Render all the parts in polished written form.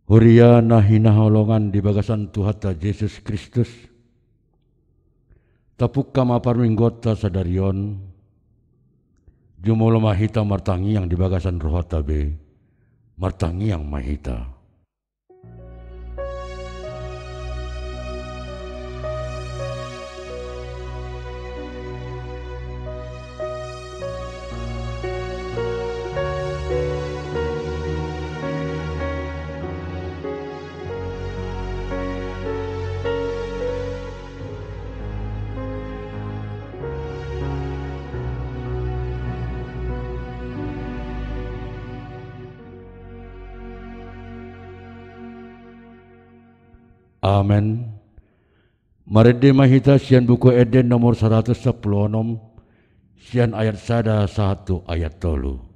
Huria nahina holongan di bagasan Tuhata Yesus Kristus. Tapuk kama parminggota sadarion. Jumolo mahita martangi yang di bagasan rohata be. Martangi yang mahita. Amen. Marede mahita sian buku Eden nomor 110 sian ayat 1 ayat 3.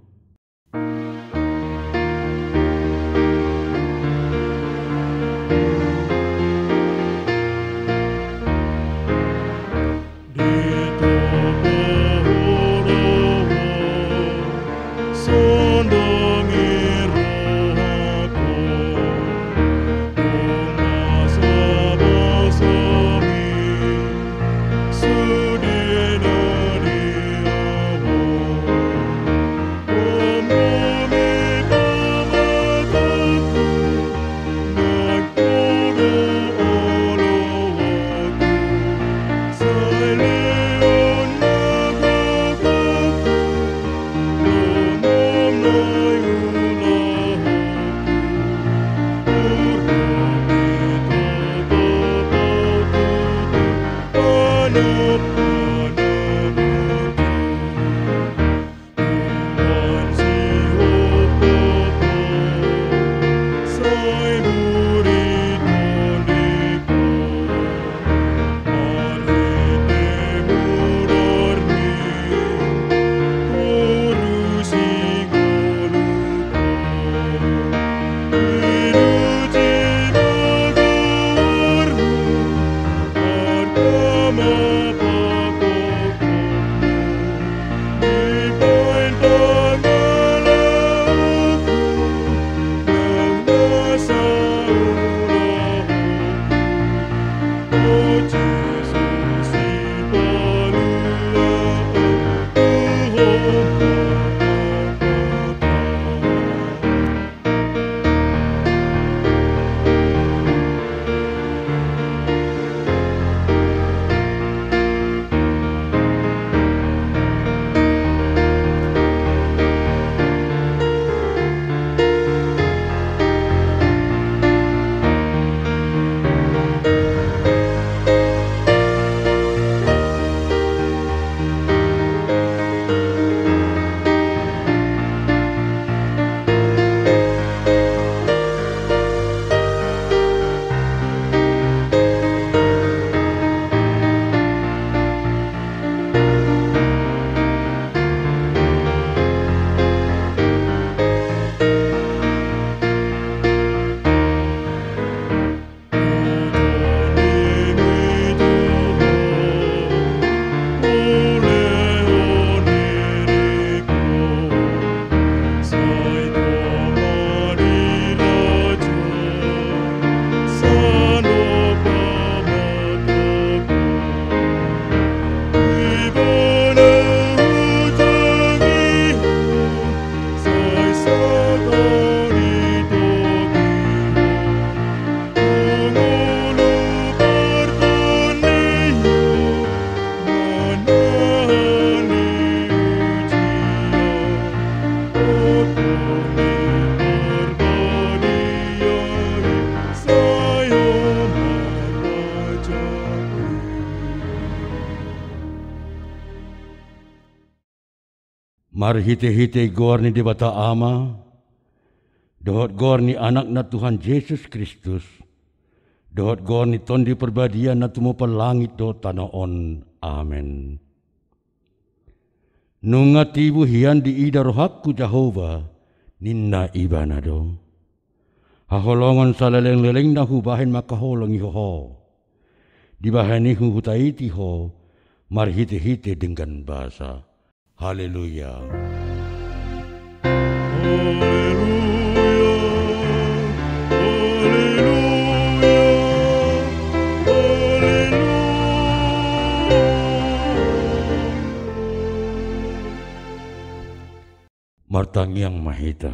Mari hite-hite gor ni debata ama, dohot gor ni anak na Tuhan Yesus Kristus, dohot gor ni tondi perbadian na tumo palangit do tanaon. Amen. Nunga tibu hian di ida rohakku Jehova, ninna ibana do. Haholongan salaleng-leleng na hubahin makaholong iho. Dibahani hutaiti ho, mari hite-hite dengan bahasa. Haleluya. Martangi yang mahita.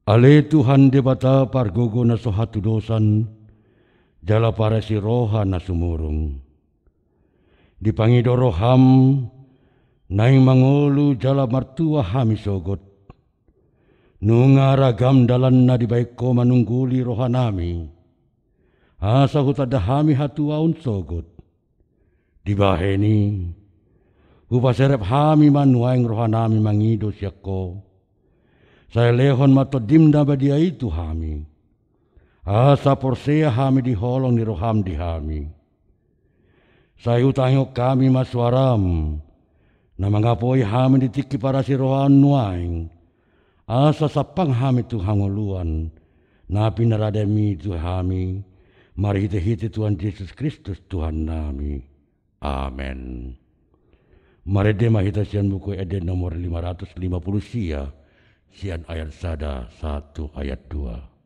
Ale Tuhan debata pargogo na sohatu dosan, jala para si roha na sumurung. Dipangido roham, naing mangolu jala martua hami sogot. Nunga ragam dalan na dibaiko manungguli roha nami. Asa hutada hami hatuaun sogot. Dibaheni, hupaserep hami manuaing roha nami mangido siako. Saya lehon matodim na badia itu hami. Asa porsea hami diholong ni roham di hami. Saya utangyo kami maswaram. Na mangapoi hami ditiki para si rohan nuaing. Asa sapang hami tu hangoluan. Na pinarademi tu hami. Mari hite-hite Tuhan Yesus Kristus Tuhan nami. Amen. Mari dema hita sian buku Eden nomor 550 sia. Sian ayat sada 1 ayat 2.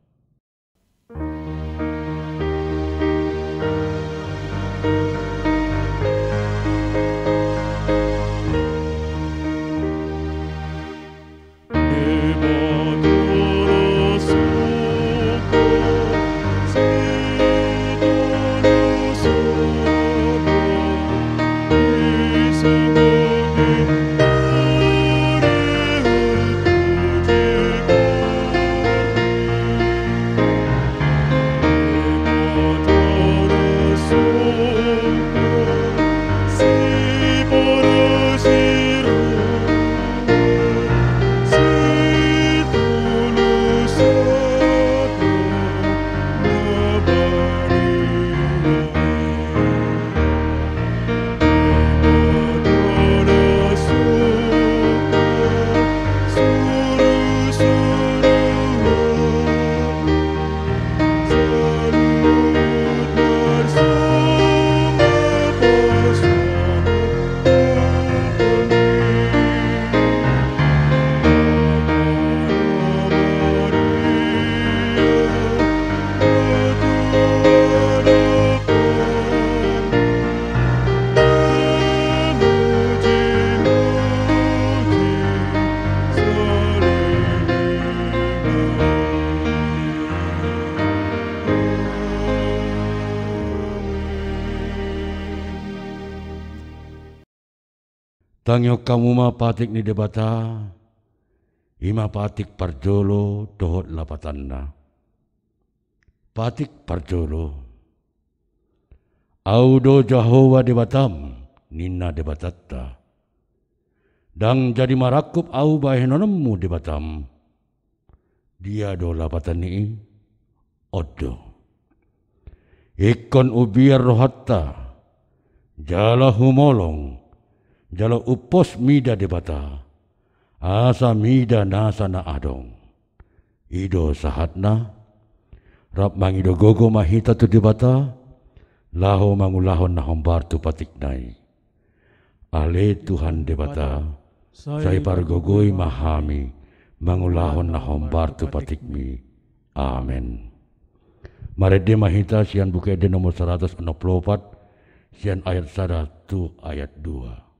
Tangyo kamu ma patik ni debata, ima patik parjolo dohot lapatanna. Patik parjolo. Audo Jehova debatam, ninna debatatta. Dang jadi marakup au bahenonemu debatam. Dia do lapatan ni, odo. Ikon ubiar rohatta, jala humolong. Jalo upos mida debata, asa mida nasa na adong. Ido sahatna, rap mangido gogo mahita tu debata, laho mangulahon na hombar tu patiknai. Ale Tuhan debata, say pargogoy mahami, mangulahon na hombar tu patikmi. Amen. Marede mahita sian buku Eden nomor 164, sian ayat 1 ayat 2.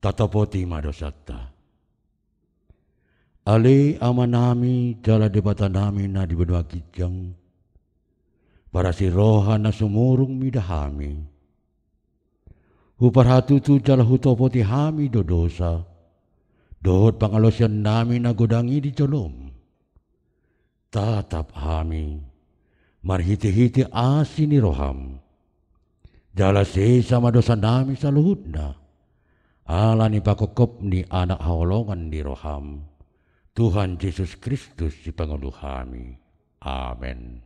tatapoti madosatta. Ale amanami jala debata nami na di benua kijang, para si roha na sumurung midahami. Huparhatutu jala hutopoti hami dodosa, dohot pangalosyan nami na godangi di colom. Tatap hami, marhiti-hiti asi ni roham, jala sesa madosa nami sa luhudna, ala ni pakokop ni anak haolongan di roham, Tuhan Yesus Kristus si Pangulo kami. Amen.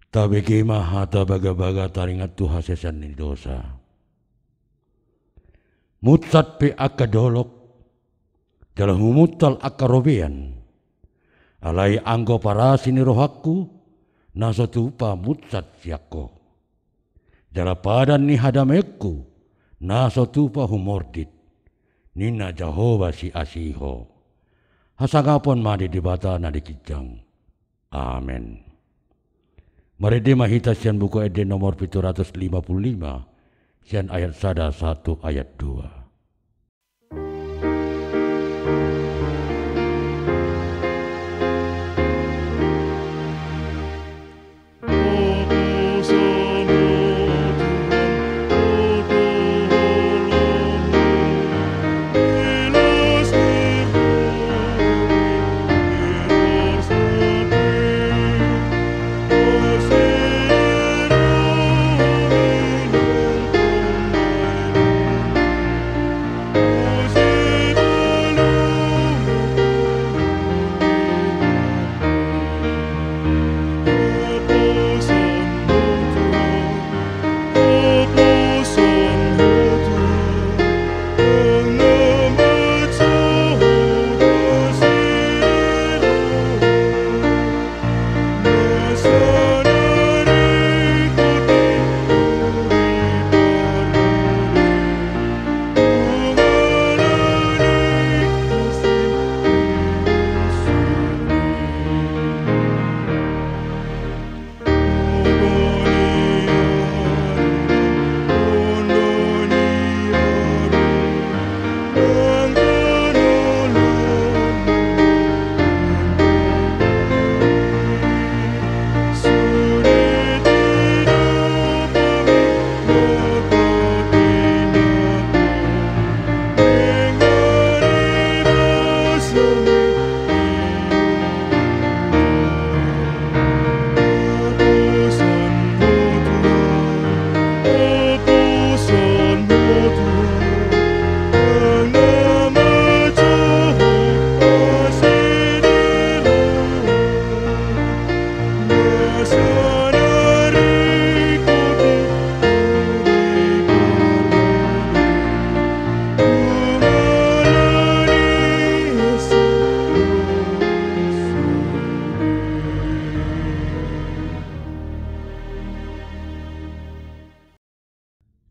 Tabiki mahata baga-baga taringat tuha sesan ni dosa. Mutsat pe akadolok, jala humutal akarobean. Alai anggo parasi ni rohaku, nasotupa mutsat siako. Jala padan ni hadameku, nasotupa humordit. Nina Jehova si asiho. Hasangapon madi dibata na dikijang. Amen. Mari mahita sian buku ede nomor 755, sian ayat 1 ayat 2.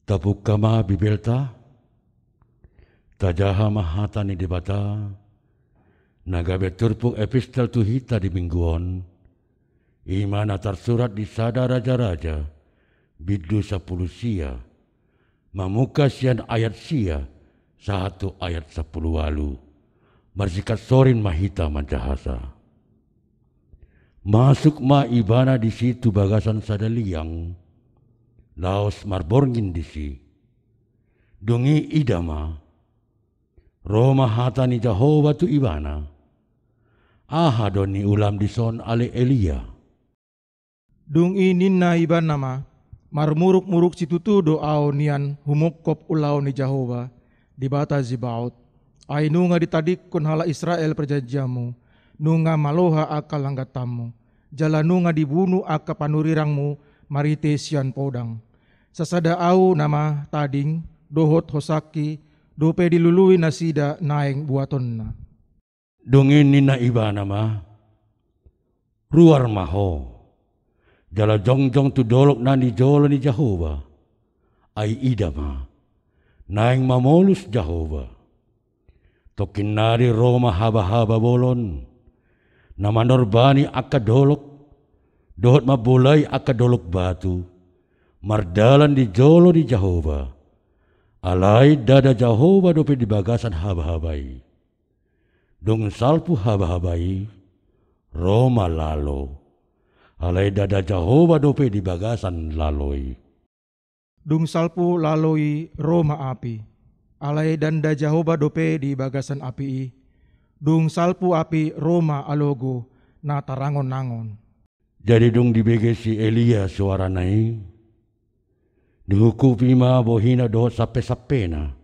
Tapuk kama bibelta, tajaha mahata ni debata, nagabe turpuk epistel tuhita di mingguan, imana tersurat di sada raja-raja, bidu 10 sia, mamuka sian ayat sia, 1 ayat 10 walu, marsikat sorin mahita mancahasa. Masuk ma ibana di situ bagasan sadaliang, laos marborngin disi, dungi idama, Roma hata ni Jehova tu ibana. Aha don ni ulam dison ale Elia. Dung inin na iban nama, marmuruk-muruk situtu doao nian humukop ulau ni Jehova di bata Zibaut. Ay nunga ditadik kun hala Israel perjanjiamu, nunga maloha akal langgatamu, jala nunga dibunuh aka panurirangmu marite sian podang. Sasada au nama tading, dohot hosaki, dope dilului nasida naeng buatonna. Dungin ni na iba nama, ruar maho, jala jongjong tu dolok na ni jolo ni Jehova, ay idama, naeng mamolus Jehova. Tokin nari Roma haba-haba bolon, na manorbani aka dolok, dohot mabulay aka dolok batu, mardalan di jolo di Jehova, alay dada Jehova dope di bagasan haba-habai. Dong salpu haba-habai, Roma lalo, alay dada Jehova dope di bagasan laloi. Dung salpu laloi Roma api, alay danda Jehova dope di bagasan api. Dung salpu api Roma alogo na tarangon-nangon. Jadi dung dibege si Elia suara nai, dihukupi ma bohina dohot sape-sapena,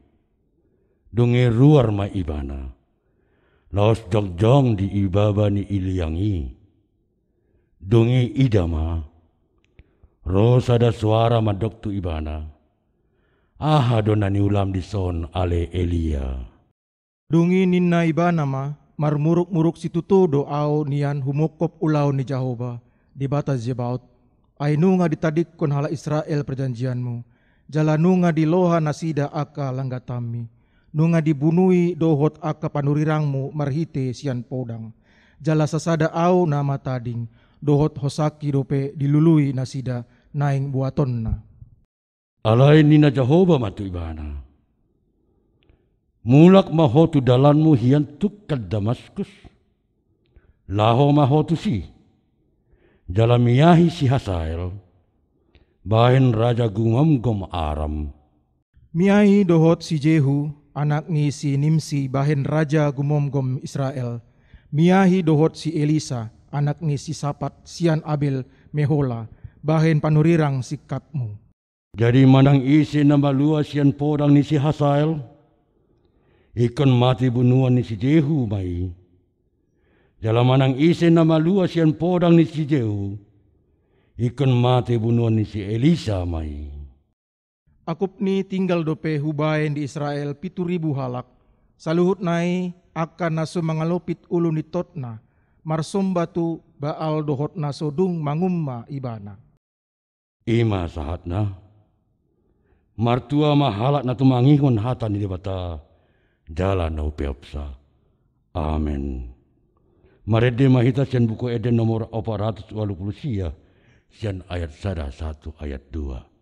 dung ruar ma ibana, laos jongjong di ibaba ni iliangi, dungi idama, rosa da suara madok tu ibana, aha donani ulam dison ale Elia. Dungi ninna ibana ma, marmuruk-muruk situtu doao nian humukop ulau ni Jehova di bata Zebaut. Ay nunga ditadik kun hala Israel perjanjianmu, jala nunga diloha nasida aka langgatami, nunga dibunuhi dohot aka panurirangmu marhite sian podang, jala sasada au nama tading, dohot hosaki dope dilului nasida naing buatonna. Alay nina Jehova matu ibana, mulak mahotu dalanmu hian tukad Damaskus, laho mahotu si, jalamiyahi si Hasael, bahen raja gumam-gum Aram. Miahi dohot si Jehu, anak ni si Nimsi bahen raja gumom-gom Israel. Miahi dohot si Elisa, anak ni si Sapat sian Abel Mehola, bahen panurirang sikapmu. Jadi manang isi nama luas sian podang ni si Hasael, ikon mati bunuan ni si Jehu mai. Jala manang isi nama luas sian podang ni si Jehu, ikon mati bunuan ni si Elisa mai. Akup ni tinggal dope hubaen di Israel 7.000 halak. Saluhut nai akan naso mangalopit ulu ni totna, marsombatu baal dohot naso dung mangumma ibana. Ima sahatna, martua mahalak na tumangingon hata ni debata, jalan na upeopsa. Amen. Marede mahita sian buku Eden nomor 420 sia, sian ayat 1 ayat 2.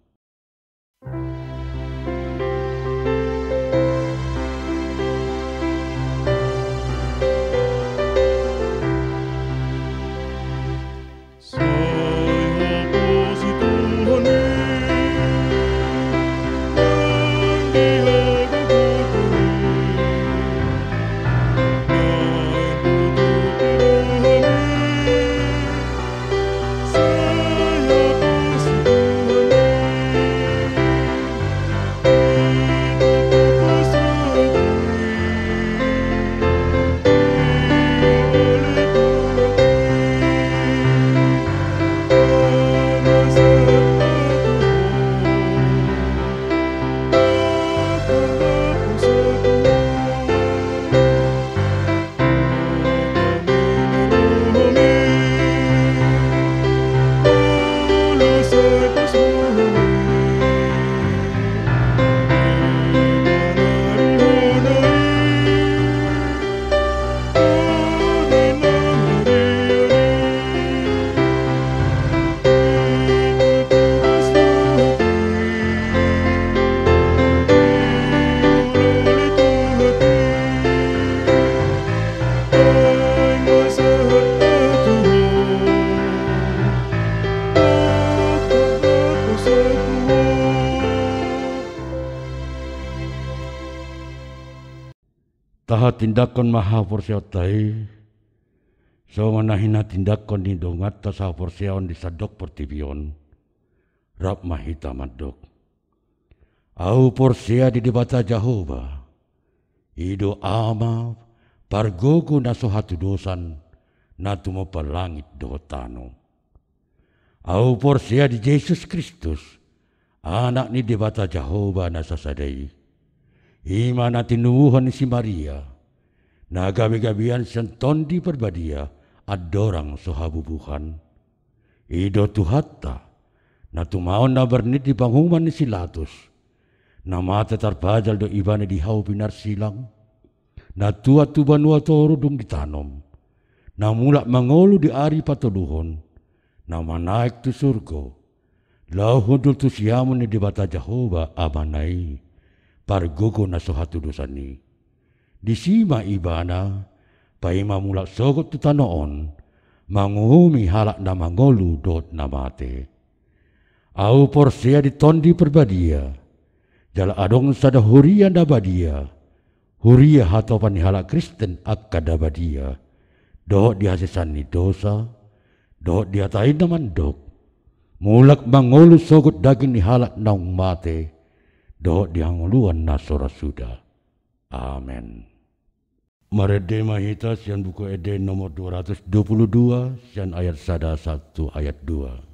taha tindakan maha porsiautai, so manahina tindakan ni dongat ta sa porsiaon di sadok pertibion, rap mahita madok. Au porsia di debata Jehova, ido ama pargogo na sohatu dosan na tumo palangit dotano. Au porsia di Yesus Kristus, anak ni debata Jehova na sasadai. Ima na tinuuhan si Maria, na gabi-gabian senton di perbadia, adorang sohabubuhan. Ido tuhatta, na tumaon na bernit di panghuman ni Silatus, na mata tarpajal do ibane di hau pinar silang, na tua tubanua toro dong ditanom, na mulak mangolu di ari patuluhon, na manaik tu surgo, lahudul tu siamun ni dibata Jehova amanai, pargogo na sohatu dosani. Di sima ibana, paima mulak sogot tu tanoon, manguhumi halak na mangolu dot na mate. Au porsia di tondi perbadia, jala adong sada huria dabadia, huria hatopan halak Kristen akkada badia, doh dihasesan ni dosa, doh diatain na mandok, mulak mangolu sogot daging ni halak naung mate, doh dihanguluan na sorasuda. Amen. Marede mahita sian buku Eden nomor 222 sian ayat 1 ayat 2.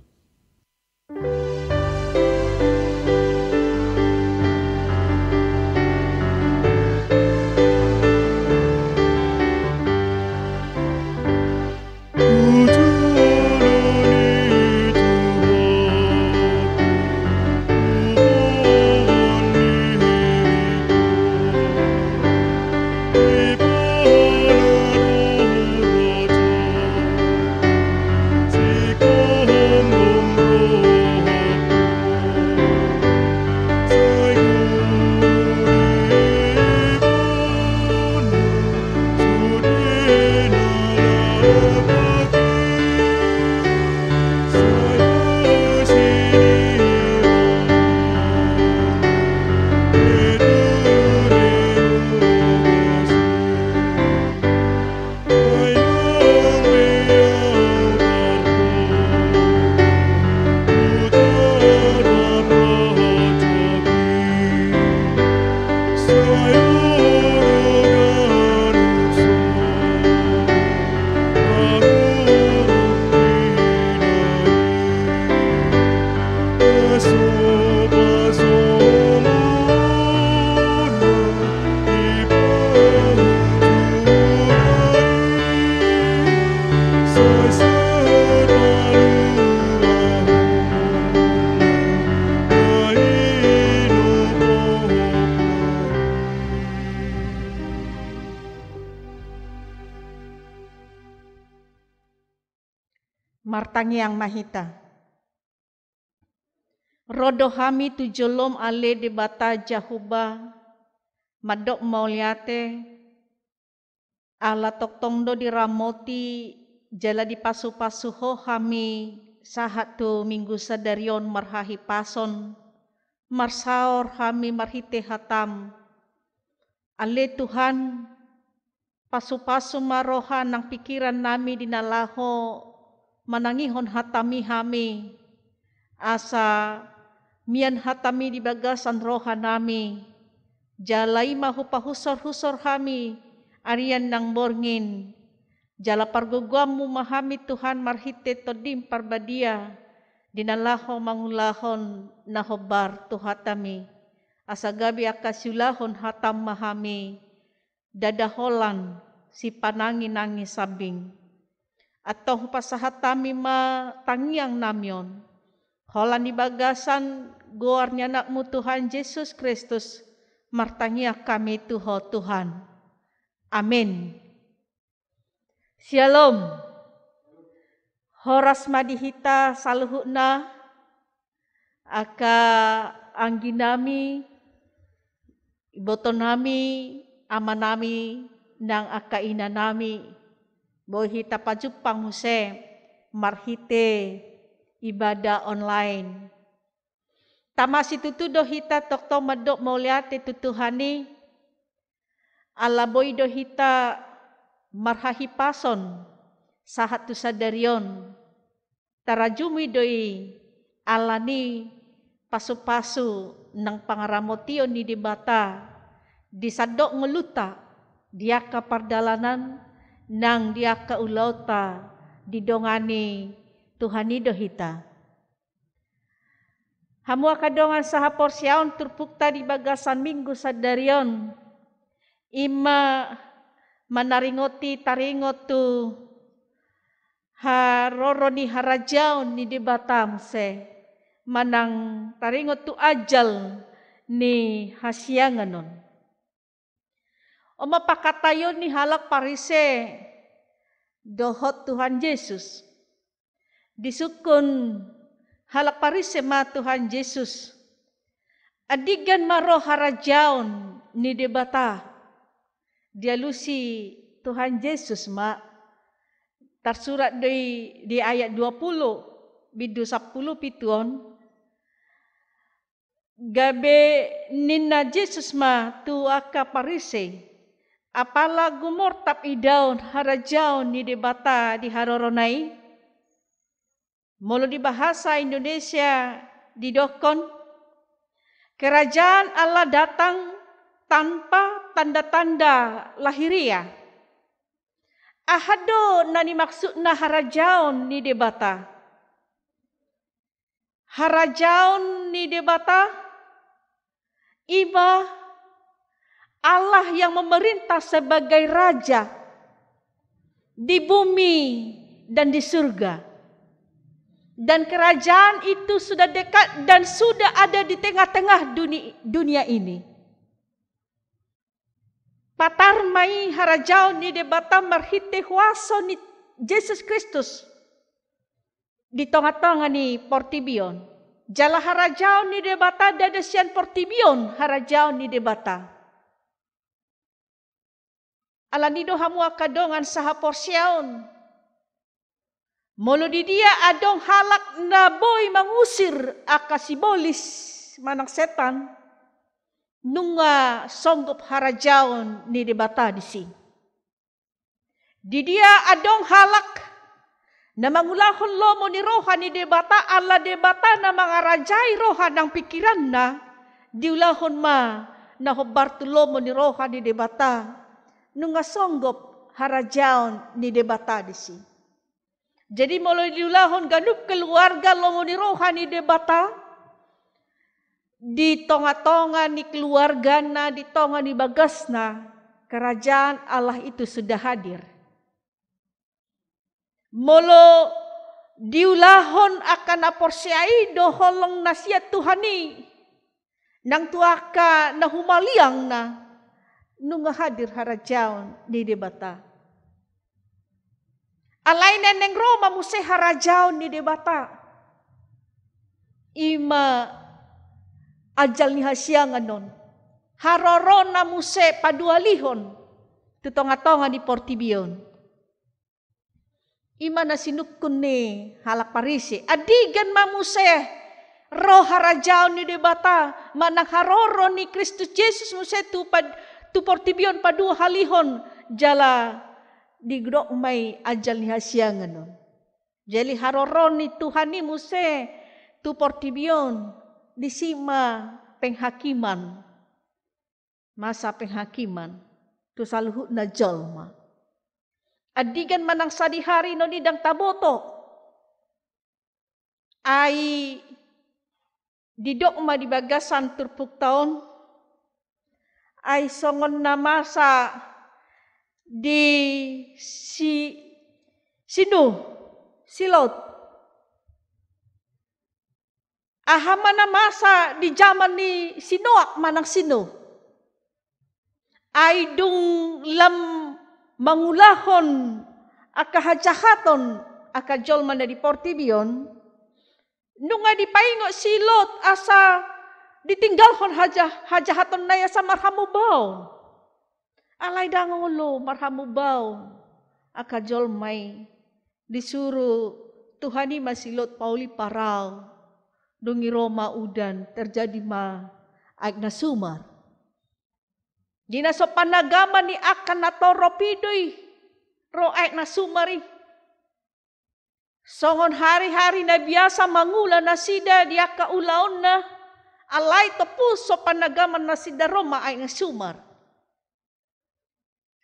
Martangiang mahita. Rodo hami tu jolom ale de bata Jahuba, madok mauliate, ala toktongdo di ramoti, jala di pasu-pasu ho hami, sahat tu minggu sadarion marhahi pason, marsaor hami marhite hatam. Ale Tuhan, pasu-pasu maroha nang pikiran nami dinalaho, manangihon hatami hami, asa mian hatami di bagasan roha nami, jalai mahu pahusor-husor hami, arian nang borngin, jala parguguamu mahami Tuhan marhite todim parbadia, dinalaho mangulahon nahobar tuhatami, asa gabi akasulahon hatam mahami, dadaholan si panangi-nangi sabing. Atau pasahatami ma tangiang namyon. Holan di bagasan goarnya nakmu Tuhan Yesus Kristus. Martangia kami Tuho Tuhan. Amin. Shalom. Horas madihita saluhuna. Aka angginami. Ibotonami. Amanami. Nang aka inanami. Bohita pajupang Huse marhite ibadah online. Tamasi tutu dohita tokto madok mauliate tutuhani alaboy do hita marhahipason sahat tu sadarion tarajumi doi alani pasu-pasu nang pangaramotion ni debata disadok ngeluta dia ka pardalanan nang dia ka ulauta didongani Tuhani do hita. Hamu kadongan saha porsiaon turpukta di bagasan minggu sadarion ima manaringoti taringot tu haroro ni harajaon ni debatam se manang taringot tu ajal ni hasianganon. Oma pakatayon ni halak parise dohot Tuhan Yesus. Disukun halak parise ma Tuhan Yesus. Adigan maro harajaon ni debata. Dialusi Tuhan Yesus ma tersurat di ayat 20 bidu 10 pituon. Gabe ninna Yesus ma tu aka parise. Apala gumortap idaun harajaon ni debata di haroronai. Molo di bahasa Indonesia didokon kerajaan Allah datang tanpa tanda-tanda lahiria. Ahado nani maksudna harajaon ni debata. Harajaon ni debata iba Allah yang memerintah sebagai raja di bumi dan di surga. Dan kerajaan itu sudah dekat dan sudah ada di tengah-tengah dunia ini. Patar mai harajau ni debata marhite huaso ni Yesus Kristus. Di tengah-tengah ni portibion. Jala harajau ni debata dadasian portibion harajau ni debata. Alanido hamu akadongan saha porsiaon. Molo di dia adong halak na boy mangusir akasibolis manang setan nunga songgop harajaon ni debata di sini. Di dia adong halak na mangulahon lomo ni roha ni debata ala debata na mangarajai roha ng pikiran na diulahon ma na hobartu lomo ni roha ni debata nunga songgop harajaon ni debata di sini. Jadi mulai diulahon ganup keluarga lomo ni rohani debata di tonga-tonga ni keluarga na di tonga ni bagasna kerajaan Allah itu sudah hadir. Molo diulahon akan aporsiai doholong nasihat Tuhani nang tuaka na humaliang na nunga hadir harajaon di debata. Alay neneng Roma muse harajaon ni debata. Ima ajal ni hasiangan non. Harorona muse padualihon. Tutonga-tonga di portibion. Ima na sinukun ni halak parisi. Adigan mamuse roh harajaon ni debata. Manang haroro ni Kristus Yesus muse tu portibion padu halihon jala digdok may ajal ni hasiangan non. Jadi haroron ni Tuhan ni muse tu portibion disima penghakiman. Masa penghakiman tu saluhut na jolma. Adigan manang sadihari no ni dang taboto. Ai didok ma di bagasan turpuk taon. Ai songon na masa di silot. Ahama na masa di zaman ni Sinoak manang sino. Ay dung lam mangulahon akahajahaton akajol man di portibion. Nunga di paingo silot asa ditinggalhon hajahaton na ya sa marhamubaw. Alay dangolo marhamubaw akajol may disuruh Tuhani masilot pauli parau dungi Roma udan terjadi ma ag na sumar. Dina so panagama ni akan natoro pidoy roek na sumari. Songon hari-hari na biasa mangula na sida dia kaulaon na alay tepus so panagaman na sida Roma ay na sumar.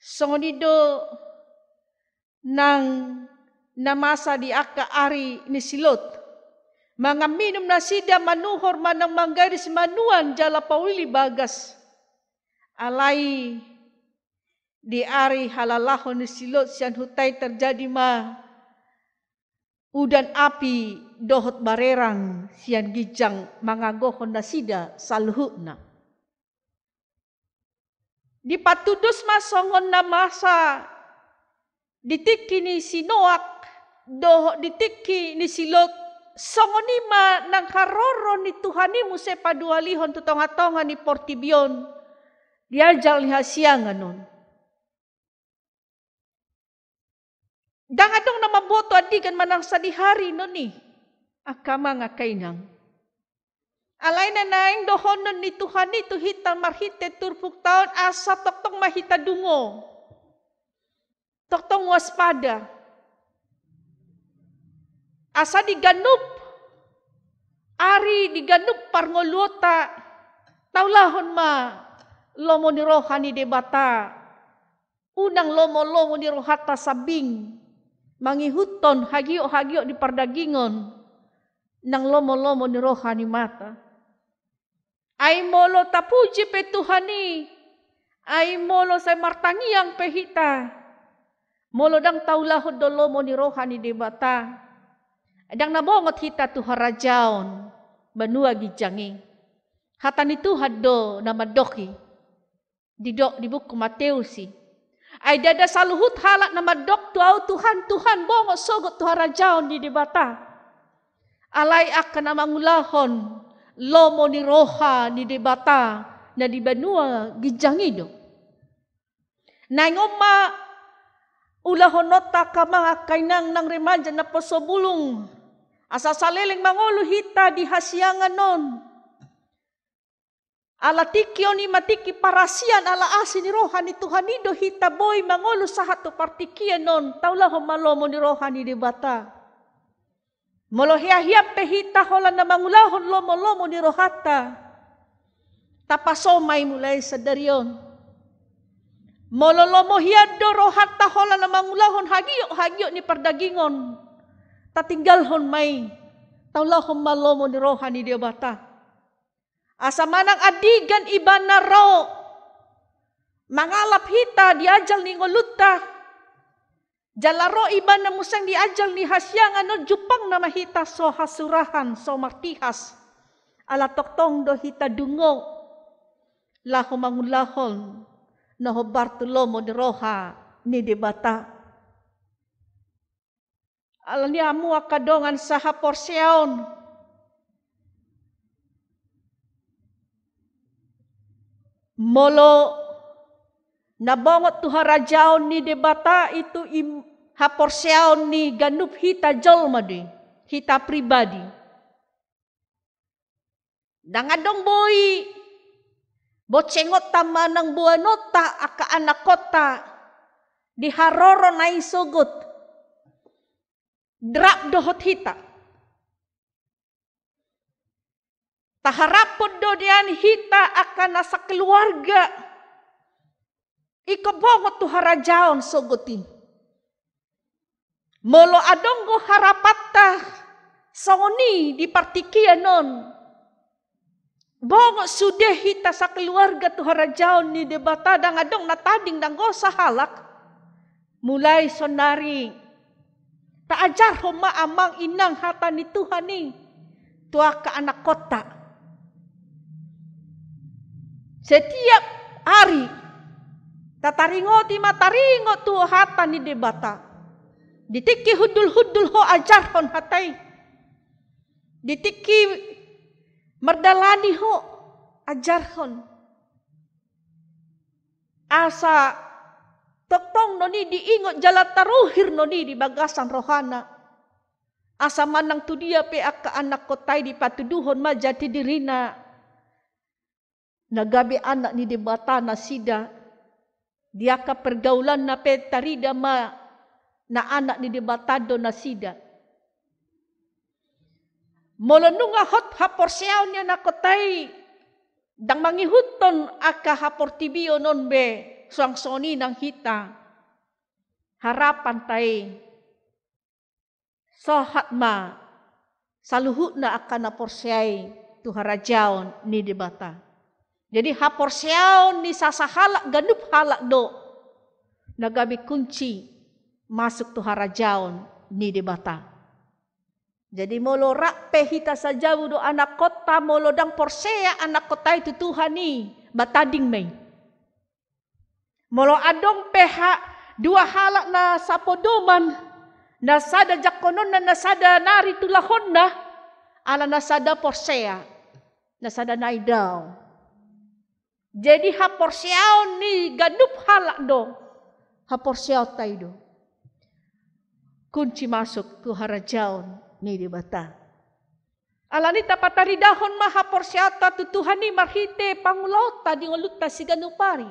Songon ido nang namasa di aka ari ni silot. Mga minum na sida manuhor manang manggaris manuan jala pawili bagas. Alay di ari halalahon ni silot siyan hutay terjadi udan api dohot barerang siyan gijang mangagohon na sida saluhutna. Di patudus masongon na masa ditiki ni sinoak dohot ditiki ni silot songonima nang karoro ni Tuhanimu se padualihon tutonga-tonga ni Portibion diajal ni hasiangan nun. Dangadong na maboto adigan manang sadihari nun ni. Akama nga kainang. Alay na naing dohonon ni Tuhan itu hita marhite turpuk taon asa toktong mahita dungo. Toktong waspada. Asa diganup. Ari diganup parngoluota. Taulahon lomo ni rohani debata. Unang lomo-lomo ni rohata sabing. Mangihuton hagio-hagio di pardagingon nang lomo-lomo ni rohani mata. Ay molo tapuji pe Tuhani, ay molo say martangiang pehita, molo dang taulahod do lomo ni rohani debata, dang nabongot hita Tuhan rajaon, banua gijangi. Hata ni Tuhan do namadoki, di buku Mateusi. Ay dada saluhut halak nama dok tuau Tuhan bongo sogot Tuhan rajaon di debata. Alay akan namangulahon lomo ni roha ni debata na di banua gijangido. Nangoma ulahon nota ka mga kainang nang remaja na posobulong. Asa saliling mangolo hita di hasiangan non. Ala tikyo ni matiki parasian ala asin ni rohani Tuhanido hita boy mangolo sa hatu partikian non taulah malomo ni rohani debata. Molo hiya-hiya pehita hola na mangulahon lomo-lomo ni rohata. Tapasomay mulai sa darion. Molo lomo hiya do rohata hola na mangulahon hagio ni pardagingon. Tatinggalhon may taulah malomo ni rohani debata. Asa manang adigan iba na ro mangalap hita diajal ni ngoluta jalaro iba na musang diajal ni hasyangan no jupang na mahita so hasurahan so martihas ala toktong do hita dungo laho mangulahon no Bartolomo de Roha ni debata ala ni amu akadongan saha porsiaon molo nabongot Tuhan rajaon ni debata itu haporsiaon ni ganup hita jolmadi, hita pribadi. Dangadong boy, bocengot tama ng buanota aka anak kota, di haroro na isugot, drap dohot hita. Taharapod do diyan hita akan nasa keluarga. Ikabongot tu harajaon sogotin. Molo adonggo harapata songoni di partikian non. Bongot sudah hita sa keluarga tu harajaon ni debata dang adong natading dang gosa halak. Mulai sonari. Taajar homa amang inang hata ni Tuhan ni. Tua ka anak kota. Setiap hari tataringo ti mataringo tu hata ni debata. Ditiki hudul-hudul ho ajarhon hatay. Ditiki merdalani ho ajarhon. Asa toktong noni diingot jalat taruhir noni di bagasan rohana. Asa manang tu dia pe aka anak kotay di patuduhon majati dirina. Nagabi anak ni debata na sida. Dia ka pergaulan na petarida ma na anak ni debatado na sida. Molonunga hot haporsiaw niya na kotay. Dang mangihuton aka haportibio non be suangsoni ng hita. Harapan tay. Sohat ma. Saluhut na aka na porsiay tu harajaon ni debata. Jadi haporsiaw ni sasahalak ganup halak do. Nagabi kunci masuk tu harajaon ni debata. Jadi molo rakpe hita saja do anak kota molo dang porsea anak kota itu Tuhan ni batading may. Molo adong peha dua halak na sapodoman nasada jakonon na nasada nari tulahon na ala nasada porsea nasada naidaw. Jadi haporseaw ni ganup halak do haporseaw tayo do. Kunci masuk tu harajaon ni debata. Alanita pataridahon maha porsyata tutuhan ni marhite pangulota di ngoluta si ganupari.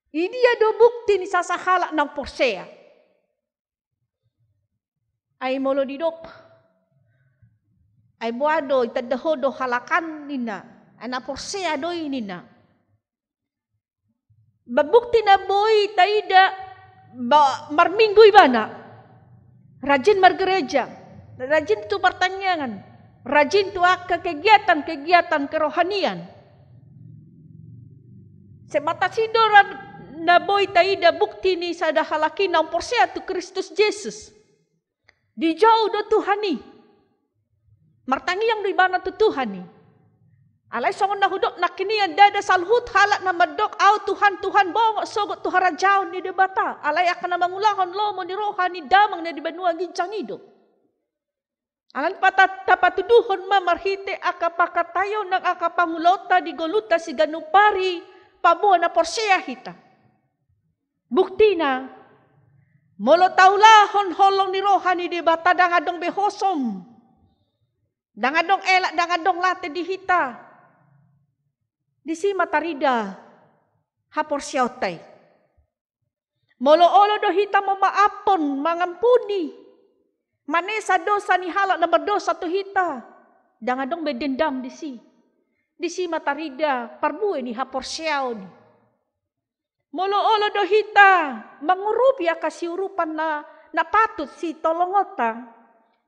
Ini do bukti ni sasahala ng porsea. Ay molo didok. Ay buado itadaho do halakan nina. Ana porsea do nina. Babukti na boy taida marminggoy bana. Rajin margereja, rajin tu pertanyaan, rajin tu ke kegiatan-kegiatan kerohanian. Semata sidoran na boy taida bukti ni sada halaki na porsea tu Kristus Jesus. Di jauh do Tuhan ni. Martangiang do ibana tu Tuhan ni. Alay songon na hudok nakini dada salhut halak na madok au Tuhan bongok sogot tu harajaon ni debata. Alay akan na mangulahon lomo ni rohani damang na di benua gincang hidup. Alan tapatuduhon ma marhite akapakatayo ng akapangulota di goluta si ganupari pabuo na porsea hita. Bukti na molo taulahon holong ni rohani debata dangadong behosom. Dangadong elak dangadong late di hita. Di si matarida haporsiautay. Molo-olo do hita mo maapon mangampuni. Manesa dosa ni halak na berdosa tu hita. Dangadong bedendam di si. Di si matarida parbue ni haporsiaw ni. Molo-olo do hita mangurupi akasiurupan na patut si tolongota.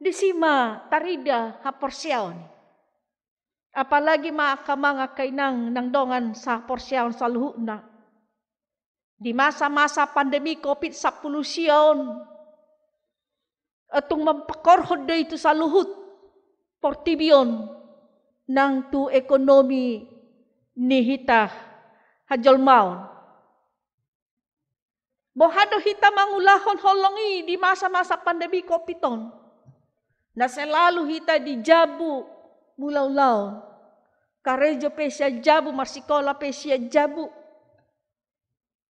Di si matarida haporsiaw ni. Apalagi mga kainang nang dongan sa porsyaon sa luhut na. Di masa-masa pandemi COVID-19 siyon. Atong mampakorhod na ito sa luhut. Portibyon ng tu ekonomi ni hita hajolmaon. Bohado hita mangulahon holongi di masa-masa pandemi COVID-19. Na selalu hita di jabu mulaw-law. Karejo pesya jabu, marsikola pesya jabu.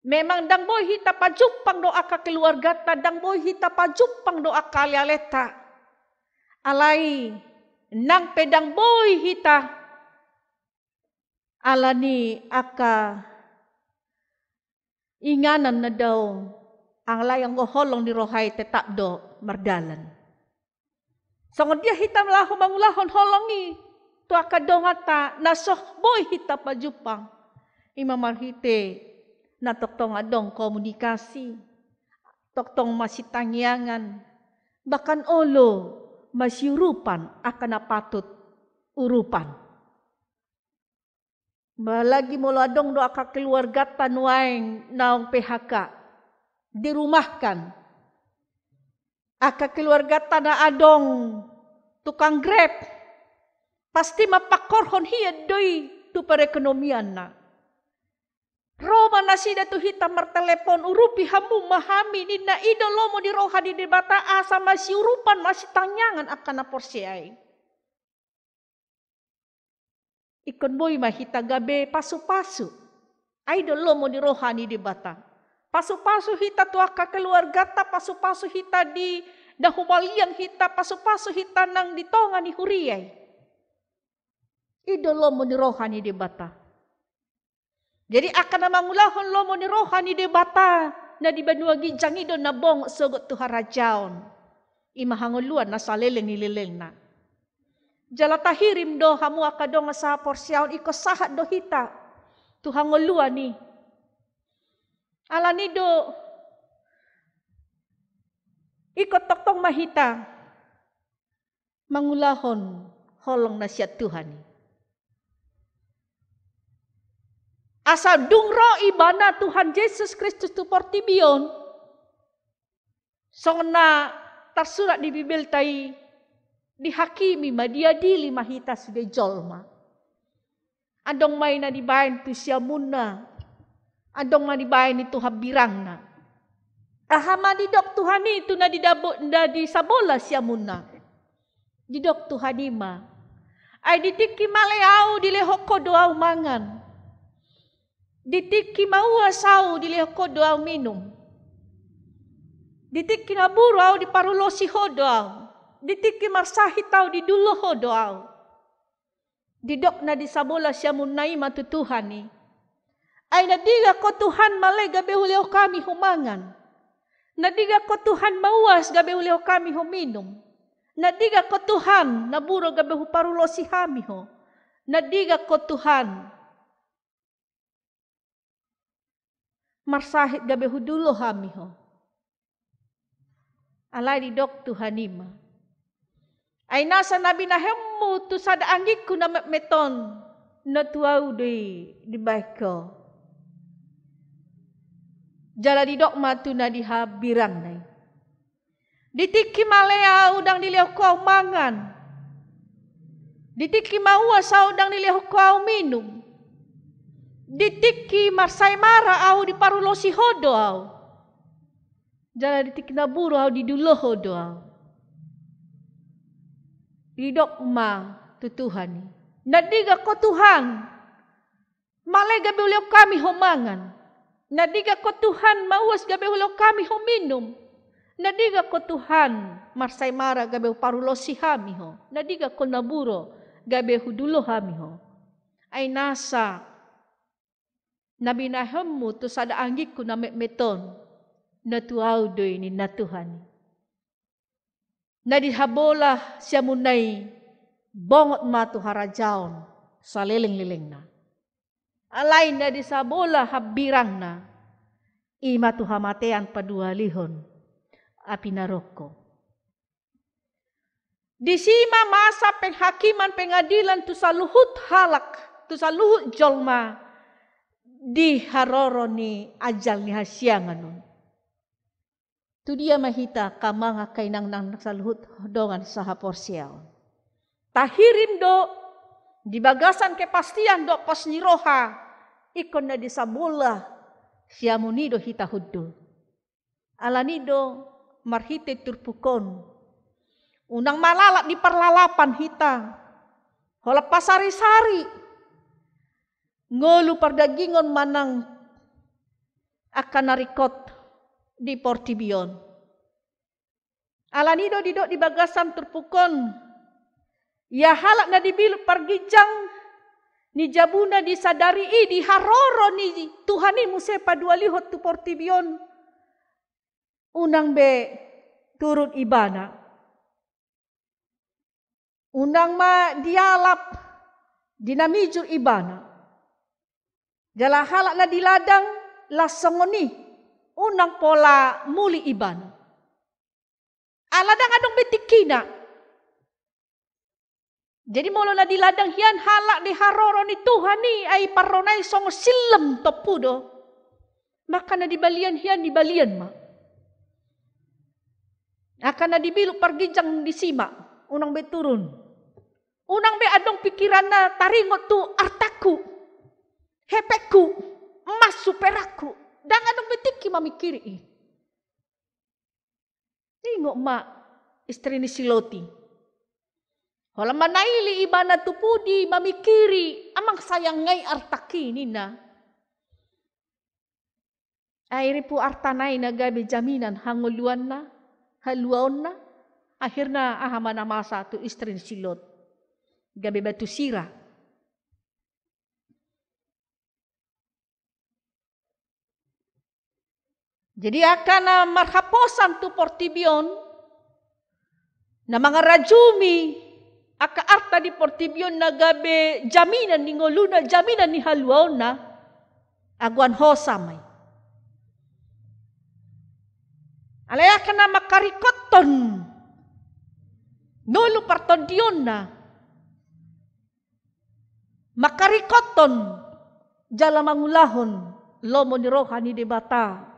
Memang dang boy hita pajupang doa ka keluarga ta, dang boy hita pajupang doa ka lialeta. Alay, nang pedang boy hita. Alani aka inganan na daw ang layang goholong ni rohay tetap do mardalan. Songon dia hita melahu mangulahon holongi. Tu akadongata nasoh boy hita pajupang. Imamarhite na toktong adong komunikasi. Toktong masih tangyangan. Bahkan olo masih urupan akan napatut urupan. Balagi molo adong do aka keluarga tanuaing naong PHK. Dirumahkan. Aka keluarga tanah adong tukang grab. Pasti mapakorhon hiya doy tu perekonomian na. Roma nasida tu hita martelepon urupi hamu mahami ni na idolo mo di roha di debata asa masih urupan masih tanyangan akan na porsiay. Ikon boy mahita gabe pasu-pasu. Idolo mo di roha ni debata. Pasu-pasu hita tuaka keluarga ta, pasu-pasu hita di dahumalian hita, pasu-pasu hita nang ditonga ni huriyay. Ido lomo ni rohani de bata. Jadi akan namangulahon lomo ni rohani de bata na di banua ginjang ido na bong sogot tu harajaon. Imahanguluan na saleleng nileleng na. Jala tahirim do hamu akadong sa porsiaon iko sahat do hita. Tu hanguluan ni. Alani do iko toktong mahita. Mangulahon holong nasihat Tuhan. Asal dungro ibana Tuhan Yesus Kristus tu portibion. Songna tersurat di Bibel tai dihakimi ma dia dili mahita sudah jolma. Andong may na dibayan tu siya muna. Andong na dibayan itu habirang na. Ahama didok Tuhan itu na disabola siya muna. Didok Tuhan ima. Ay ditiki maleau dilehoko doaw mangan. Ditiki maua sau dilehoko doaw minum. Ditiki naburu au diparulosi hodoaw. Ditiki marsahi tau di dulu hodoaw. Didok na disabola siya munay matutuhan ni. Ay nadiga ko Tuhan malay gabi huleo kami humangan. Nadiga ko Tuhan mauas gabi huleo kami huminum. Nadiga ko Tuhan naburo gabi huparulosi kami ho. Nadiga ko Tuhan marsahit gabi hudulo kami ho. Alay didok Tuhan ima. Ay nasa nabi na hemu tu sada anggik ko na meton na tuaw di baik ko. Jala didok matu na dihabirang na. Ditiki malea udang dilihaw ko mangan. Ditiki maua sa udang dilihaw ko minum. Ditiki marsay mara au diparulosi hodo au. Jala ditiki naburo au didulo hodo au. Didok ma tu Tuhan. Nadiga ko Tuhan. Malay gabi uliw kami humangan. Nadiga ko Tuhan mauas gabi uliw kami huminum. Nadiga ko Tuhan marsay mara gabi parulosi kami ho. Nadiga ko naburo gabi hudulo kami ho. Ay nasa nabinahemu tu sada anggik ko na meton na tuaw doy ni na Tuhan. Nadihabola siya munay bongot matu harajaon sa leleng-leleng na. Alay na disabola habirang na ima tu hamatean padua lihon api naroko. Di sima masa penghakiman pengadilan tu saluhut halak tu saluhut jolma di haroro ni ajal ni hasyangan nun. Tu dia mahita kamanga kainang nang saluhut dongan saha porsiaon. Tahirim do di bagasan kepastian do pos niroha ikon na disabola siamunido hita hudul. Alanido marhite turpukon. Unang malalak di perlalapan hita. Hola pasari-sari. Ngolu perdagingon manang akan narikot di portibion. Alanido didok di bagasan turpukon. Ya halak na dibilu pargijang ni jabuna disadari di haroro ni Tuhani musepa dua lihot tu portibion. Unang be turun ibana. Unang ma dialap dinamijur ibana. Jala halak na diladang lasongoni. Unang pola muli ibana. Aladang adong betikina. Jadi molo na diladang hian halak di haroro ni Tuhan ni ay paronay song silem topudo. Maka na dibalian hian dibalian ma. Akan na dibiluk pargijang disima. Unang be turun. Unang be adong pikiran na taringot tu artaku. Hepeku. Emas superaku. Dan adong betiki mamikiri. Tengok mak istri ni Siloti. Kalau manaili ibana tupudi mamikiri. Amang sayang ngai artaki nina. Airi pu artanay na gabi jaminan hanguluan na. Haluaon na. Akhirnya ahamana masa tu istri ni Silot. Gabi batu sira. Jadi akan na marhaposan tu portibion na mga rajumi aka arta di portibion na gabe jaminan ni ngoluna jaminan ni haluaw na aguan hosamay. Alaya ka na makarikoton nolo parton diyon na makarikoton jala mangulahon lomo ni rohani di bata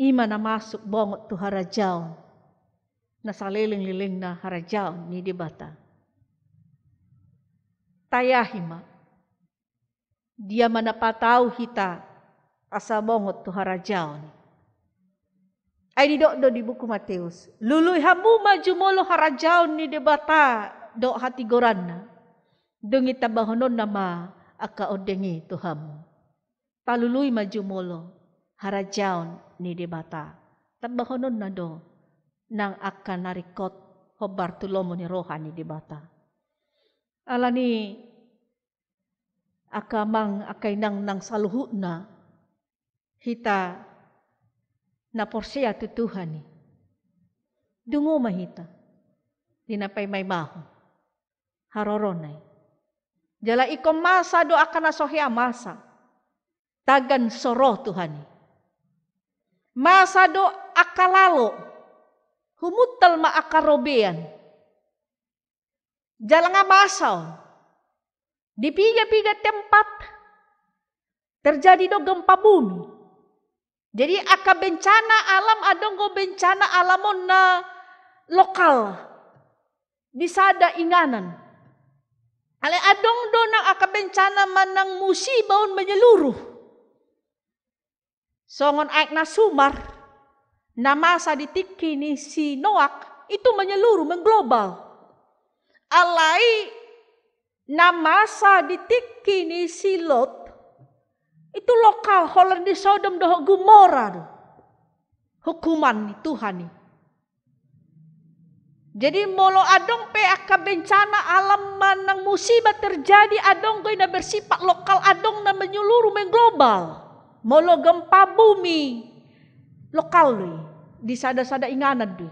ima na masuk bongot tu harajaw na saliling-liling na harajaw ni di bata. Tayahima dia manapataw hita asa bongot tu harajaw ni. Ay do di buku Mateus. Luluy hamu maju molo harajaw ni di bata do hati goran na. Dungi tabahonon nama aka odengi tuhamu. Taluluy maju molo harajaw ni di bata. Tabahonon na do nang akan narikot hobar tulomo ni rohani di bata. Alani akamang akay nang saluhut na hita na porsiya tu Tuhan ni. Dungo mahita. Dinapay may maho. Haroronay. Jala ikom masa do akan nasohya masa. Tagan soro Tuhan ni. Masa do akalalo. Humutal maakarobean. Jala nga masaw. Di piga-piga tempat. Terjadi do gempa bumi. Jadi aka bencana alam adong go bencana alamon na lokal. Disada inganan. Ale adong do nang aka bencana manang musibahon menyeluruh. Songon aik na sumar. Na masa ditiki ni si Noak itu menyeluruh, mengglobal. Alai na masa ditiki ni si Lot itu lokal holan di Sodom doh Gomora do. Hukuman ni Tuhan ni. Jadi molo adong pe aka bencana alam manang musibah terjadi adong goy na bersifat lokal adong na menyeluruh mengglobal. Molo gempa bumi lokal doy. Di sada-sada inganan doy.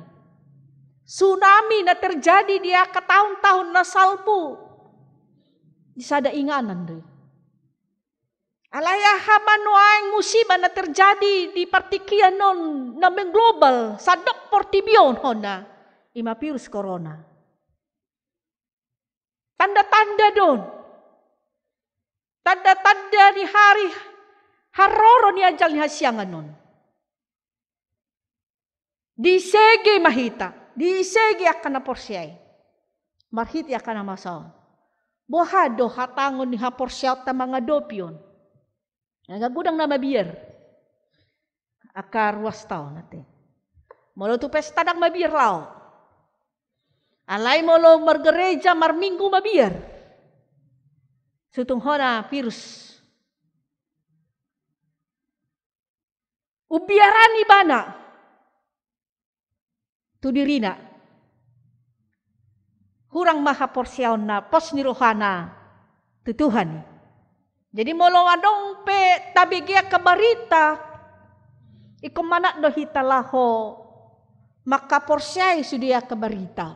Tsunami na terjadi di aka tahun-tahun na salpu. Di sada inganan doy. Alaya hamanuang musibah na terjadi di partikian non na mengglobal sadok portibion hona ima virus corona. Tanda-tanda don. Tanda-tanda di hari haroro ni ajal ni hasiangan non. Di sege mahita, di sege akan na porsyay. Marhiti akan na masaw. Bohado hatangon ni haporsyat ta mga dopion. Nagagudang na mabiyar. Akar ruas tao natin. Molo tu pesta nang mabiyar lao. Alay molo margereja marminggu mabiyar. Sutong hona virus. Ubiaran ibana. Tu dirina. Hurang maha porsyaon na pos ni rohana. Tu Tuhan. Jadi molo adong pe tabigia kabarita ikom manak do hitalaho maka porsyai sudia kabarita.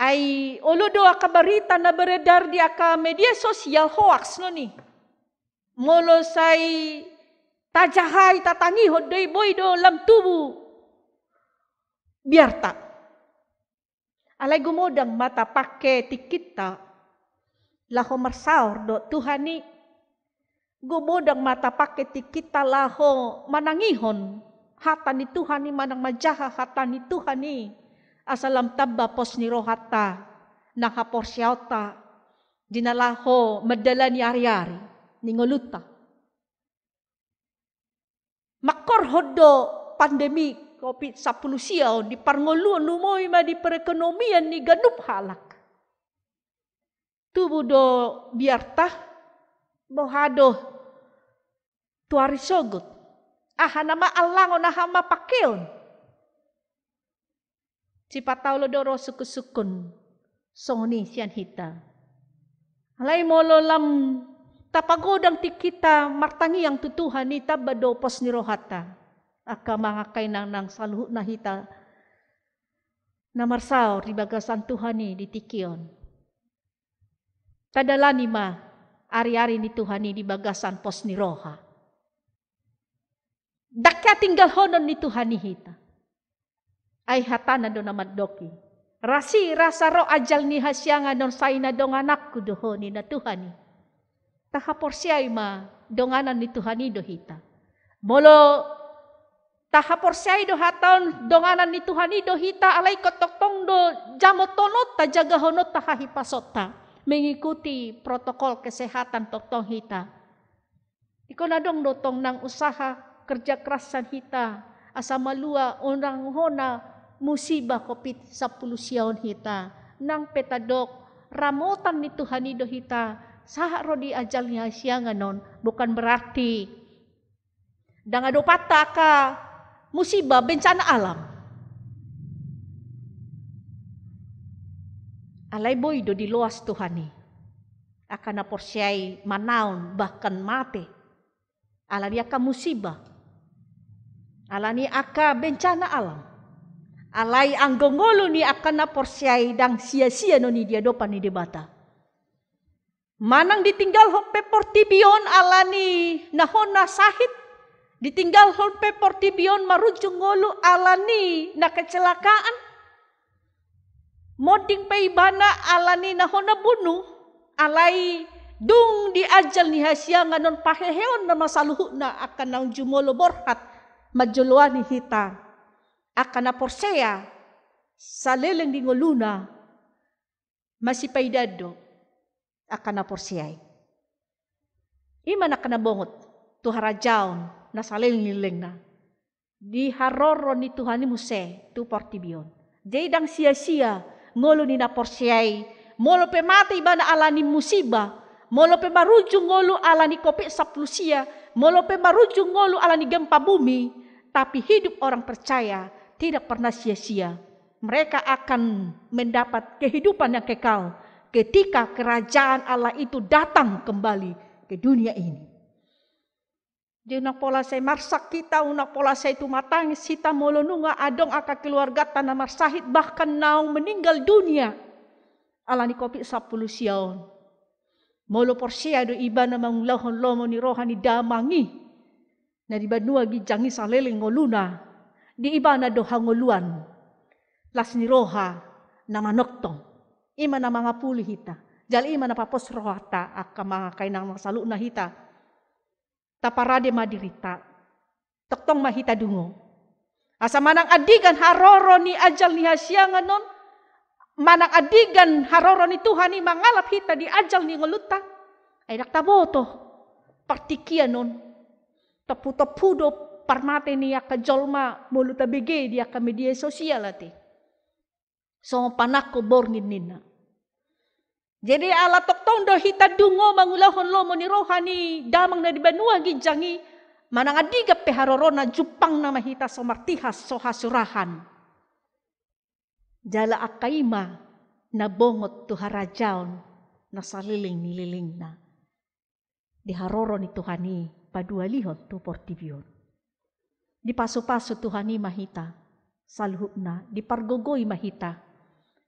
Ay olo do kabarita na beredar di aka media sosial hoax no ni. Molo say tajahay tatangi hodoy boy do lam tubu biar tak. Alay gumodang mata pake tikita. Laho marsaur do Tuhan ni gumodang mata paketi kita laho manangihon hata ni Tuhan ni manang majaha hata ni Tuhan ni asalam tabba pos ni rohata nakaporsyauta dinalaho madala ni ari-ari ni ngoluta makor hodo pandemi COVID-19 siyaw di parngoluan lumoy ma di perekonomian ni ganup halak. Tubuh do biartah bohado tuari sogut. Aha nama alangon aha mapakeon. Cipataulo do ro suku-sukun songoni sian hita. Alay molo lam tapagodang ti kita martangi yang tutuhan ni tabado pos ni rohata. Aka mga kainang ng saluh na hita na marsaw di bagasan Tuhan ni di tikion. Tadalani ma ari-ari ni Tuhan ni di bagasan pos ni roha. Dakya tinggal honon ni Tuhan ni hita. Ay hatana do na maddoki. Rasi rasa ro ajal ni hasyangan don sayna dong anakku doho ni na Tuhan ni. Tahapor siya'y ma donganan ni Tuhan ni dohita. Molo tahapor siya'y dohaton donganan ni Tuhan ni dohita alay kotoktong do jamotonot ta jagahonot ta hahipasot ta. Mengikuti protokol kesehatan toktong hita. Iko na dong dotong ng usaha kerja kerasan hita. Asa malua orang hona musibah COVID-19 siyaon hita. Nang petadok ramotan ni Tuhan ni dohita. Saha rodi ajal ni hasyangan non bukan berarti danga dopata ka musibah bencana alam. Alay boy do di luas Tuhan ni akan naporsyai manaon bahkan mate. Alani aka musibah. Alani aka bencana alam. Alay ang gongolo ni akan naporsyai dang sia-sia no ni dia dopan ni debata. Manang ditinggal hope portibion alani nahona sahit. Ditinggal hope portibion marujung ngolu alani na kecelakaan. Moding paibana alani nahona bunuh. Alai dung diajal ni hasyangan non paheheon na masaluhu na akan nang jumolo borhat majuluan ni hita. Akan na porsea sa leleng di ngoluna masipaidado. Akan na porsiay. Ima na kanabongot, tuharajaon, na salilileng na. Di haroro ni Tuhan ni Muse, tu portibion. Di dang sia-sia, ngolo ni na porsiay, molo pe mati iba na alani musibah, molo pe marujung ngolo alani COVID-19, molo pe marujung ngolo alani gempa bumi, tapi hidup orang percaya tidak pernah sia-sia. Mereka akan mendapat kehidupan yang kekal. Ketika kerajaan Allah itu datang kembali ke dunia ini. Di unak pola saya marsak kita, unak pola saya itu matangis kita molonunga adong aka keluarga tanah marsahit bahkan naung meninggal dunia. Alani COVID-19 siyaon. Molo porsia do iba na mangulahon lomo ni rohani damangi. Na di banua gijangi saleleng ngoluna. Di iba na do hangoluan. Las ni roha na manoktong. Ima na mga puli hita. Jali ima na papos rohata aka mga kainang masalu na hita. Taparade madirita. Toktong mahita dungo. Asa manang adigan haroro ni ajal ni hasyangan non. Manang adigan haroro ni Tuhan ni mangalap hita di ajal ni ngoluta. Ay naktaboto. Partikian non. Tapu-tapudo parmate ni aka jolma muluta bege di aka media sosial ati. So panako borngin nina. Jadi ala toktong do hita dungo mangulahon lomo ni rohani damang na di banua gijangi manang adigap pe harorona jupang na mahita so martihas so hasurahan. Jala akaima na bongot tu harajaon na saliling nililing na. Di haroro ni Tuhani padualihon tu portibion. Di paso-paso Tuhani mahita saluhuk na di pargogoy mahita.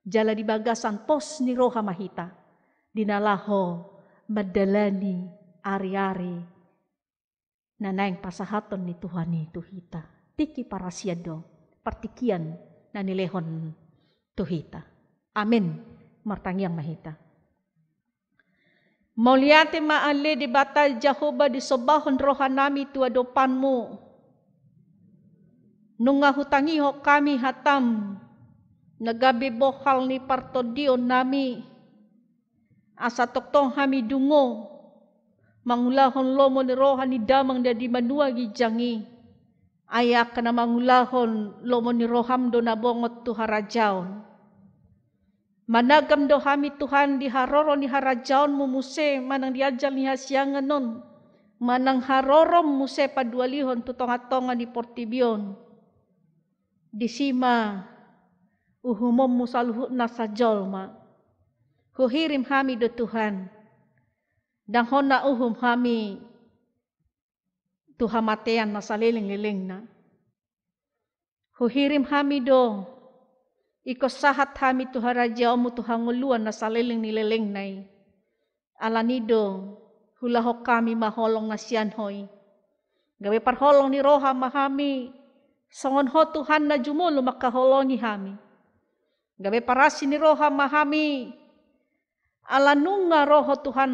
Jala di bagasan pos ni roha mahita. Dinalaho madalani ari-ari. Nanaing pasahaton ni Tuhan ni tuhita. Tiki parasiado. Partikian na nilehon tuhita. Amin. Martangyang mahita. Mauliate maale di batal Jehovah di sobahon roha nami tu adopanmu. Nung hutangiho kami hatam. Nagabi bohal ni partodion nami. Asa toktong hami dungo. Mangulahon lomo ni roha ni damang dadi manua gijangi. Ayak na mangulahon lomo ni roham do nabongot tu harajaon. Managam do hami Tuhan di haroro ni harajaon mumuse manang diajal ni hasyangan non. Manang harorom muse padualihon tutonga-tonga di portibion. Di sima uhumom musaluhut na sa jolma. Huhirim hami do Tuhan. Dang hona uhum hami Tuhan matean na saliling-liling na. Huhirim hami do, iko sahat hami Tuhan raja omu Tuhan nguluan na saliling-liling nai. Alanido, hulahok kami maholong na siyan hoy. Gawe parholong ni roha mahami, songon ho Tuhan na jumulo makaholongi hami. Gawe parasi ni roha mahami, alanunga roho Tuhan,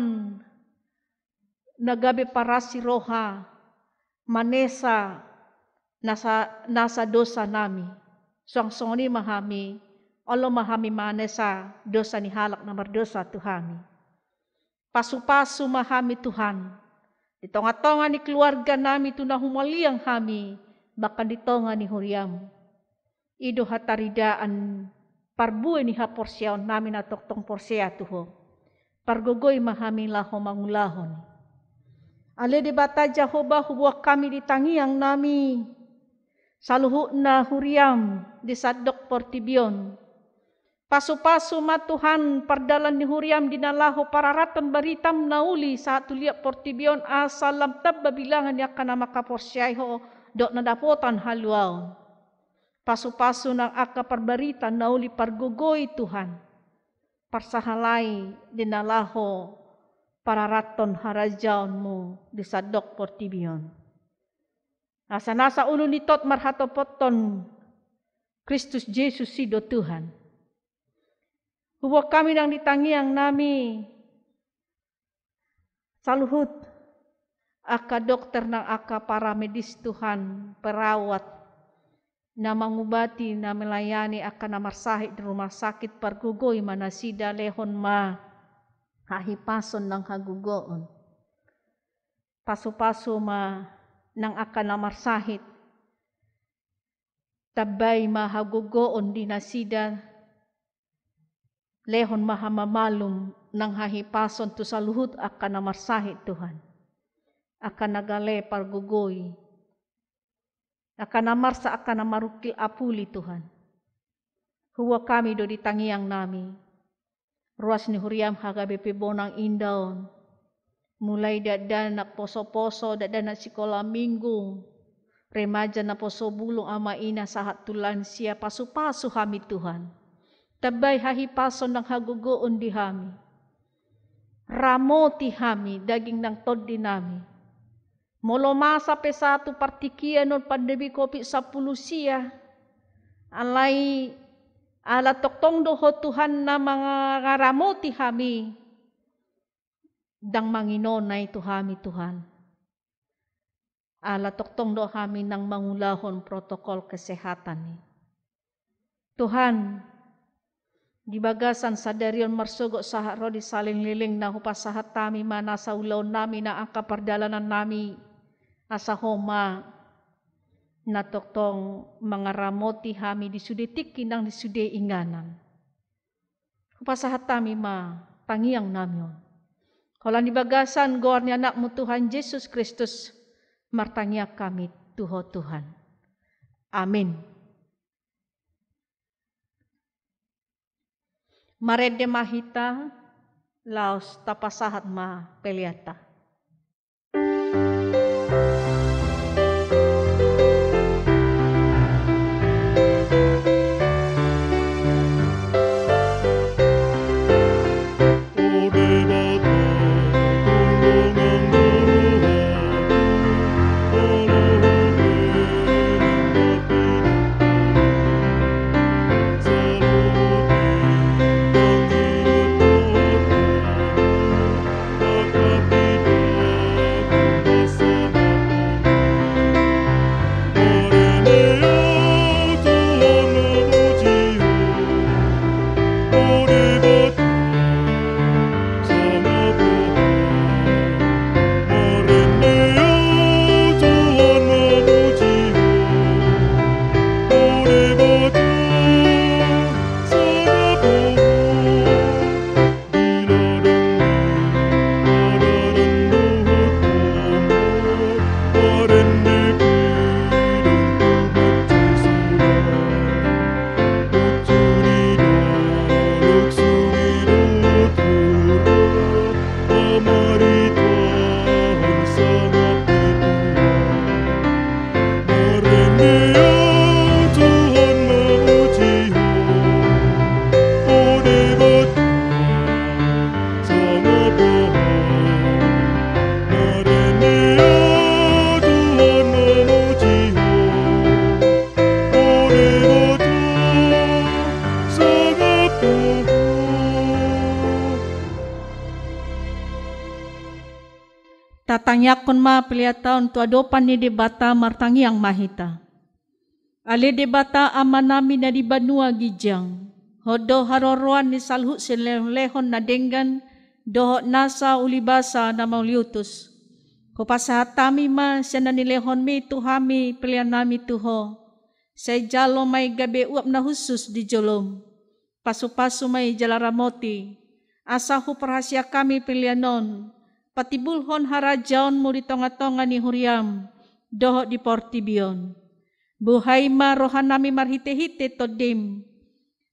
nagabe parasi roha, manesa nasa dosa nami. Song-song ni mahami, Allah mahami manesa dosa ni halak na berdosa Tuhami. Pasu-pasu mahami Tuhan. Di tonga-tonga ni keluarga nami tu nahumaliang hami, bahkan di tonga ni huriam. Ido hataridaan parbuai ni haporsiaon nami na toktong porsia tuho. Pargogoy mahami laho mangulahon. Ale di bata Jahoba hubuak kami di tangiang nami. Saluhu na huriam di sadok portibion. Pasu-pasu ma Tuhan pardalan ni huriam dinalaho pararatan baritam nauli saat tuliak portibion asalam tabba bilangan ya kana makaporsyai ho dok nadapotan haluaon. Pasu-pasu nang aka parbaritan nauli pargogoy Tuhan. Parsahalai dinalaho pararaton harajaonmu di sadok portibion. Nasa ulo nitot marhatopoton Kristus Yesus sido Tuhan. Huwag kami nang ditangiang nami saluhut aka dokter nang aka para medis Tuhan, perawat na mangubati na melayani akan namarsahit di rumah sakit pargugoy manasida lehon ma hahipason nang hagugoon. Paso-paso ma nang akan namarsahit tabay mahagugoon dinasida lehon mahamamalum nang hahipason tu saluhut akan namarsahit Tuhan. Akan nagale pargugoy. Akan namarsa akan namarukil apuli Tuhan. Huwa kami do ditangiang nami. Ruas ni huriam hagabe pibonang indaon. Mulai dadanak poso-poso dadanak sekolah minggu. Remaja na poso bulong ama ina sahat tulan siya pasu-pasu hami Tuhan. Tabay hahipason ng hagugoon di hami. Ramoti hami, daging ng tod di nami. Molomasa pesatu partikia non pandemi COVID-10 siya. Alay ala toktong doho Tuhan na mga ramoti hami. Dang manginonay to hami Tuhan. Ala toktong do hami ng mangulahon protokol kesehatan ni. Tuhan, di bagasan sadarion marsugo sahat rodi saling liling na hupasahat tami mana sa ulaw nami na ang kapardalanan nami asa homa na toktong mga ramoti hami di sudetik kinang di sude inganan. Hupasahat tami ma tangiang namion. Kalau di bagasan goar ni anak mo Tuhan Yesus Kristus martangya kami Tuho Tuhan. Amin. Marede mahita, laos tapasahat ma peliata. Tapi martangyakon ma peliataon tu adopan ni debata martangiang mahita. Ale debata amanami na di banua gijang. Hodo haroroan ni salhu silehon na denggan doho nasa ulibasa na mauliutus. Kupasahatami ma siya na nilehon mi tuhami pelianami tuho. Say jalo may gabi uap na husus di jolom. Pasu-pasu may jalaramoti. Asahu perhasia kami pilianon. Patibulhon harajaon mo di tonga-tonga ni Huriam. Doho di Portibion. Buhay ma rohanami marhite-hite todim.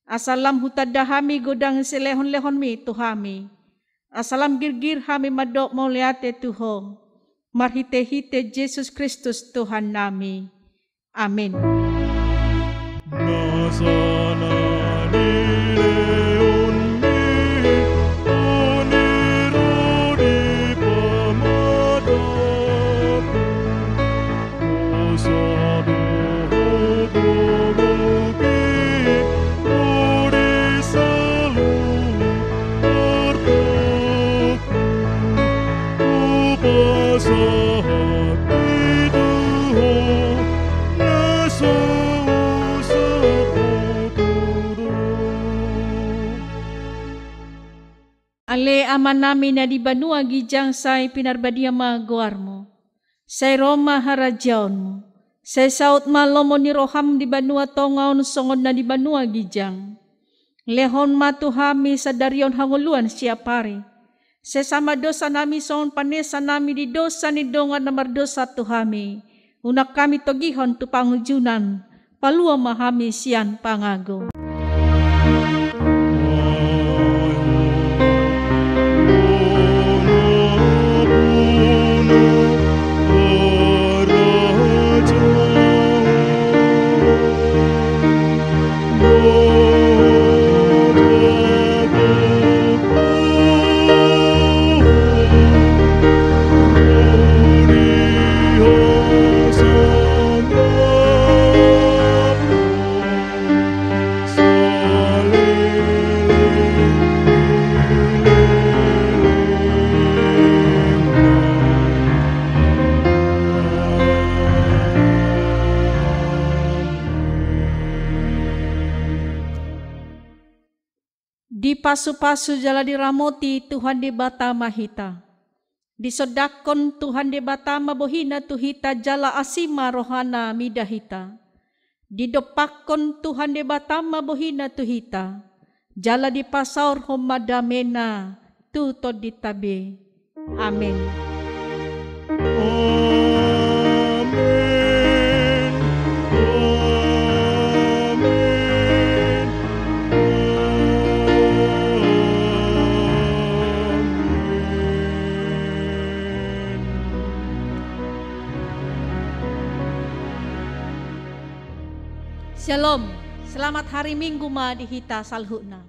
Asalam hutadahami godang silehon-lehon mi tuhami. Asalam girgir hami madok mau liate tuho. Marhite-hite Jesus Kristus Tuhan nami. Amin. Nasana nileon mi, oniro di pamadaku, osado hodomuki, odi selalu berdoku, upasahat itu naso. Ale aman nami na di banua gijang say pinarbadia magawa mo. Say Roma harajaon mo. Say saut malomo ni roham di banua tongaon songod na di banua gijang. Lehon matuhami sa darion hanguluan siya pare. Say sama dosa nami songon panesa nami di dosa ni dongan na mardosa tuhami. Unak kami togihon tu pangujunan. Palua mahami siyan pangago. Di pasu-pasu jala diramoti Tuhan di bata mahita. Di sodakon Tuhan di bata mabohina tuhita jala asima rohana midahita. Di dopakon Tuhan di bata mabohina tuhita. Jala di pasaur homadamena tuto ditabe. Amin. Shalom, selamat hari Minggu ma dihita salhuna.